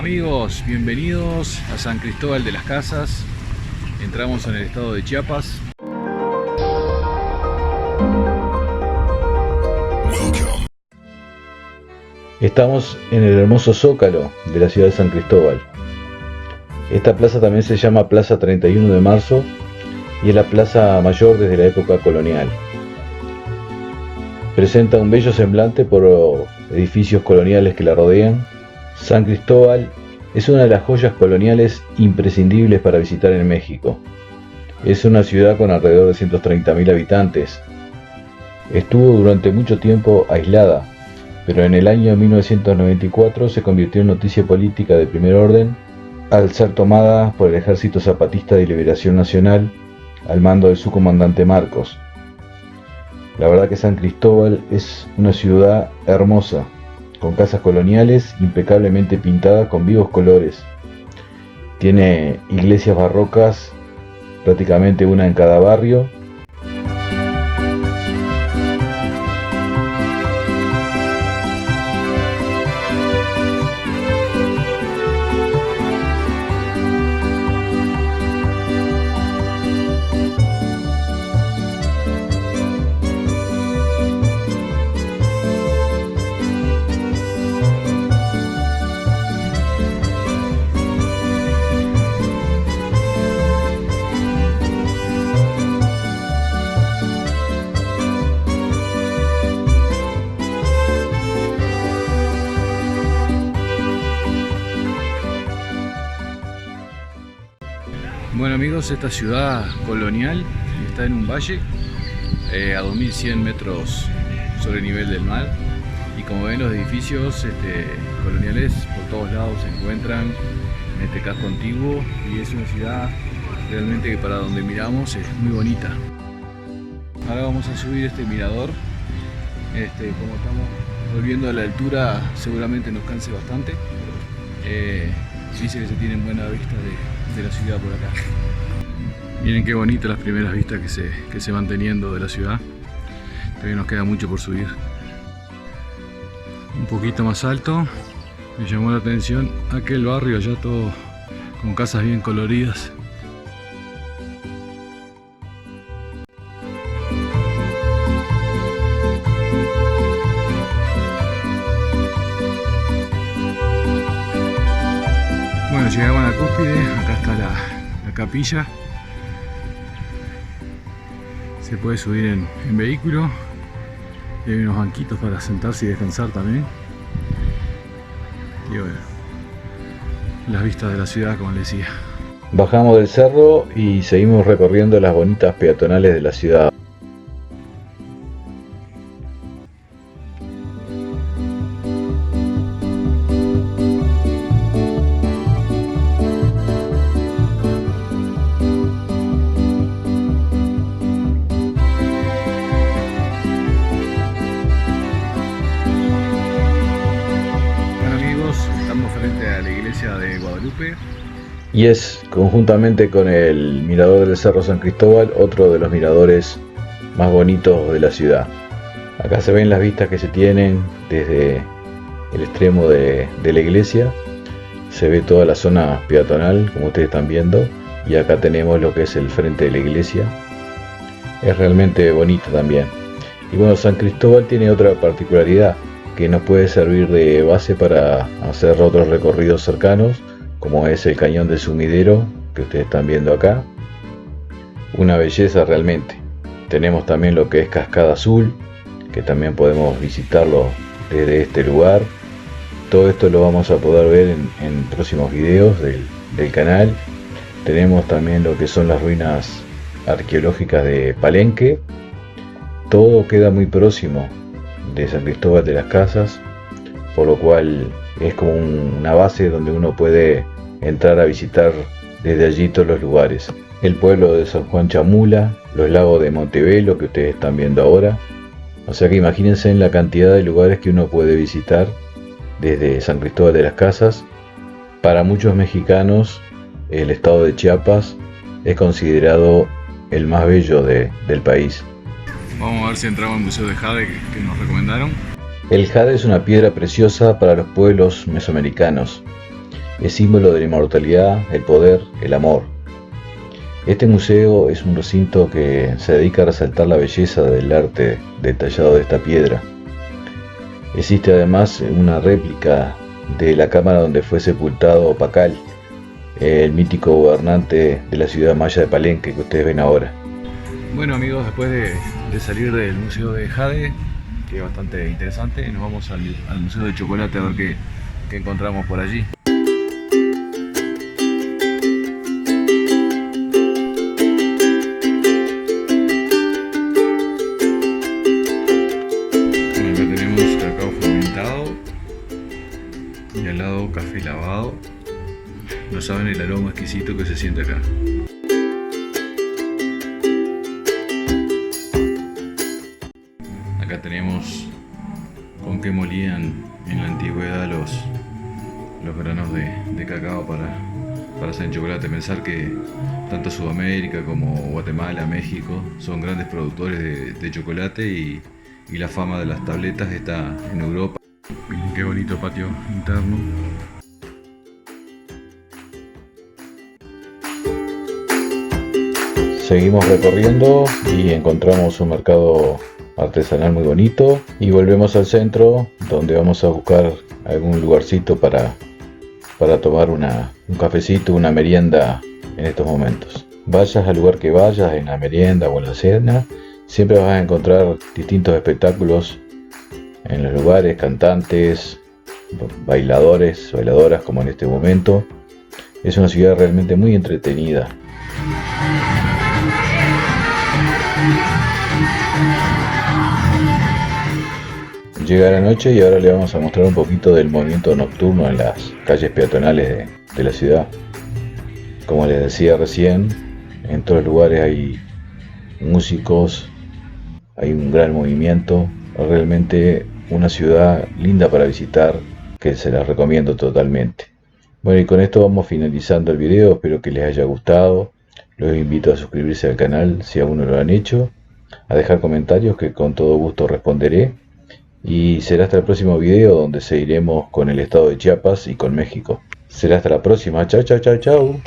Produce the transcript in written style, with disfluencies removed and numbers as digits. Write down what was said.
amigos, bienvenidos a San Cristóbal de las Casas. Entramos en el estado de Chiapas. Estamos en el hermoso Zócalo de la ciudad de San Cristóbal. Esta plaza también se llama Plaza 31 de Marzo y es la plaza mayor desde la época colonial. Presenta un bello semblante por edificios coloniales que la rodean. San Cristóbal es una de las joyas coloniales imprescindibles para visitar en México. Es una ciudad con alrededor de 130.000 habitantes. Estuvo durante mucho tiempo aislada, pero en el año 1994 se convirtió en noticia política de primer orden al ser tomada por el Ejército Zapatista de Liberación Nacional al mando de su comandante Marcos. La verdad que San Cristóbal es una ciudad hermosa, con casas coloniales impecablemente pintadas con vivos colores. Tiene iglesias barrocas, prácticamente una en cada barrio. Bueno amigos, esta ciudad colonial está en un valle a 2100 metros sobre el nivel del mar, y como ven los edificios coloniales por todos lados se encuentran en este casco antiguo, y es una ciudad realmente que para donde miramos es muy bonita. Ahora vamos a subir este mirador. Como estamos volviendo a la altura seguramente nos canse bastante. Dice que se tienen buena vista de la ciudad por acá. Miren qué bonitas las primeras vistas que se van teniendo de la ciudad. Todavía nos queda mucho por subir. Un poquito más alto me llamó la atención aquel barrio allá, todo con casas bien coloridas. Bueno, llegamos a la cúspide, acá está la capilla. Se puede subir en vehículo, y hay unos banquitos para sentarse y descansar también. Y bueno, las vistas de la ciudad, como les decía. Bajamos del cerro y seguimos recorriendo las bonitas peatonales de la ciudad. Frente a la iglesia de Guadalupe, Y es, conjuntamente con el mirador del Cerro San Cristóbal, otro de los miradores más bonitos de la ciudad. Acá se ven las vistas que se tienen desde el extremo de la iglesia. Se ve toda la zona peatonal, como ustedes están viendo, y acá tenemos lo que es el frente de la iglesia. Es realmente bonito también. Y bueno, San Cristóbal tiene otra particularidad que nos puede servir de base para hacer otros recorridos cercanos, como es el cañón del Sumidero que ustedes están viendo acá. Una belleza realmente. Tenemos también lo que es Cascada Azul, que también podemos visitarlo desde este lugar. Todo esto lo vamos a poder ver en próximos videos del canal. Tenemos también lo que son las ruinas arqueológicas de Palenque. Todo queda muy próximo de San Cristóbal de las Casas, por lo cual es como una base donde uno puede entrar a visitar desde allí todos los lugares. El pueblo de San Juan Chamula, los lagos de Montevelo que ustedes están viendo ahora. O sea que imagínense en la cantidad de lugares que uno puede visitar desde San Cristóbal de las Casas. Para muchos mexicanos el estado de Chiapas es considerado el más bello del país. Vamos a ver si entramos al Museo de Jade que nos recomendaron. El jade es una piedra preciosa para los pueblos mesoamericanos. Es símbolo de la inmortalidad, el poder, el amor. Este museo es un recinto que se dedica a resaltar la belleza del arte detallado de esta piedra. Existe además una réplica de la cámara donde fue sepultado Pacal, el mítico gobernante de la ciudad maya de Palenque que ustedes ven ahora. Bueno amigos, después de salir del Museo de Jade, que es bastante interesante, nos vamos al Museo de Chocolate a ver qué encontramos por allí. Bueno, acá tenemos cacao fermentado y al lado café lavado. No saben el aroma exquisito que se siente acá. Acá tenemos con qué molían en la antigüedad los granos de cacao para hacer chocolate. Pensar que tanto Sudamérica como Guatemala, México son grandes productores de chocolate y la fama de las tabletas está en Europa. Miren qué bonito patio interno. Seguimos recorriendo y encontramos un mercado artesanal muy bonito y volvemos al centro donde vamos a buscar algún lugarcito para tomar un cafecito, una merienda en estos momentos. Vayas al lugar que vayas, en la merienda o en la cena, siempre vas a encontrar distintos espectáculos en los lugares, cantantes, bailadores, bailadoras como en este momento. Es una ciudad realmente muy entretenida. Llega la noche y ahora le vamos a mostrar un poquito del movimiento nocturno en las calles peatonales de la ciudad. Como les decía recién, en todos los lugares hay músicos, hay un gran movimiento, realmente una ciudad linda para visitar que se la recomiendo totalmente. Bueno, y con esto vamos finalizando el video, espero que les haya gustado. Los invito a suscribirse al canal si aún no lo han hecho, a dejar comentarios que con todo gusto responderé. Y será hasta el próximo video donde seguiremos con el estado de Chiapas y con México. Será hasta la próxima. Chau, chau, chau, chau.